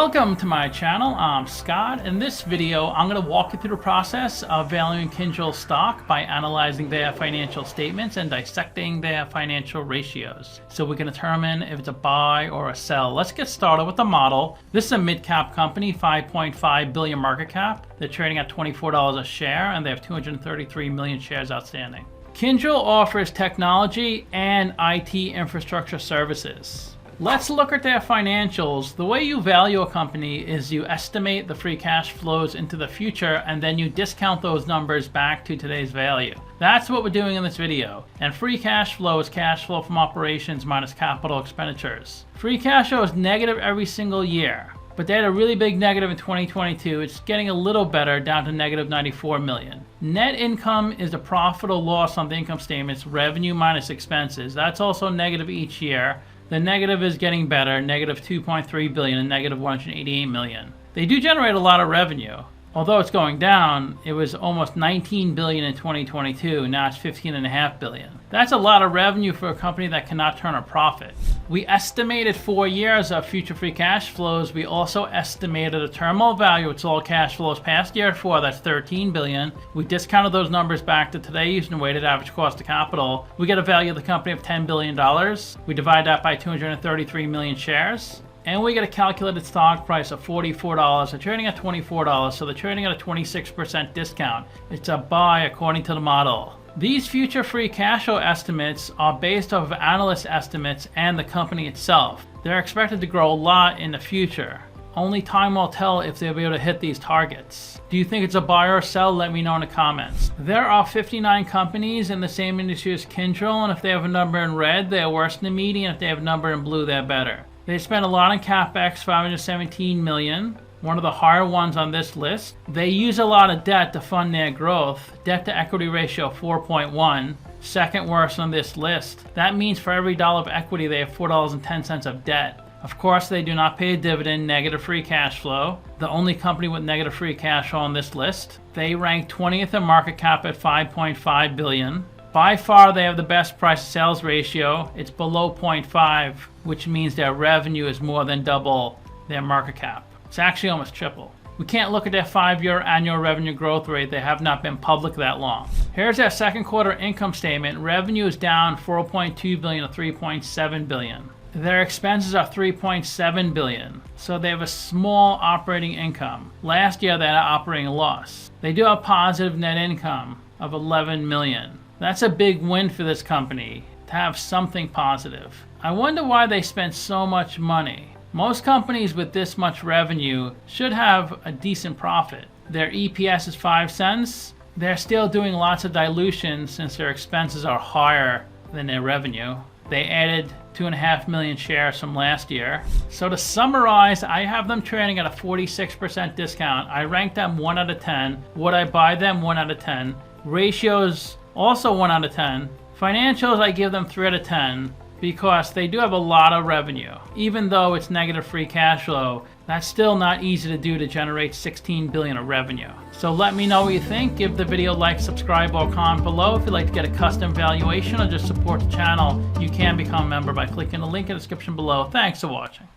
Welcome to my channel. I'm Scott. In this video, I'm going to walk you through the process of valuing Kyndryl stock by analyzing their financial statements and dissecting their financial ratios, so we can determine if it's a buy or a sell. Let's get started with the model. This is a mid-cap company, 5.5 billion market cap. They're trading at $24 a share, and they have 233 million shares outstanding. Kyndryl offers technology and IT infrastructure services. Let's look at their financials. The way you value a company is you estimate the free cash flows into the future, and then you discount those numbers back to today's value. That's what we're doing in this video. And free cash flow is cash flow from operations minus capital expenditures. Free cash flow is negative every single year, but they had a really big negative in 2022. It's getting a little better, down to negative 94 million. Net income is the profit or loss on the income statements, revenue minus expenses. That's also negative each year. The negative is getting better, negative 2.3 billion and negative 188 million. They do generate a lot of revenue. Although it's going down, it was almost 19 billion in 2022, now it's 15.5 billion. That's a lot of revenue for a company that cannot turn a profit. We estimated 4 years of future free cash flows. We also estimated a terminal value, which is all cash flows past year 4, that's 13 billion. We discounted those numbers back to today using weighted average cost of capital. We get a value of the company of $10 billion. We divide that by 233 million shares. And we get a calculated stock price of $44. They're trading at $24, so they're trading at a 26% discount. It's a buy according to the model. These future free cash flow estimates are based off of analyst estimates and the company itself. They're expected to grow a lot in the future. Only time will tell if they'll be able to hit these targets. Do you think it's a buy or sell? Let me know in the comments. There are 59 companies in the same industry as Kyndryl, and if they have a number in red, they're worse than the median. If they have a number in blue, they're better. They spent a lot on CapEx, 517 million, one of the higher ones on this list. They use a lot of debt to fund their growth. Debt to equity ratio 4.1, second worst on this list. That means for every dollar of equity, they have $4.10 of debt. Of course, they do not pay a dividend, negative free cash flow. The only company with negative free cash flow on this list. They rank 20th in market cap at 5.5 billion. By far, they have the best price to sales ratio. It's below 0.5, which means their revenue is more than double their market cap. It's actually almost triple. We can't look at their 5-year annual revenue growth rate. They have not been public that long. Here's their second quarter income statement. Revenue is down 4.2 billion to 3.7 billion. Their expenses are 3.7 billion. So they have a small operating income. Last year, they had an operating loss. They do have positive net income of 11 million. That's a big win for this company, to have something positive. I wonder why they spent so much money. Most companies with this much revenue should have a decent profit. Their EPS is 5 cents. They're still doing lots of dilution since their expenses are higher than their revenue. They added 2.5 million shares from last year. So to summarize, I have them trading at a 46% discount. I rank them 1 out of 10. Would I buy them? 1 out of 10. Ratios, also 1 out of 10. Financials, I give them 3 out of 10 because they do have a lot of revenue. Even though it's negative free cash flow, that's still not easy to do to generate 16 billion of revenue. So let me know what you think. Give the video a like, subscribe, or comment below. If you'd like to get a custom valuation or just support the channel, you can become a member by clicking the link in the description below. Thanks for watching.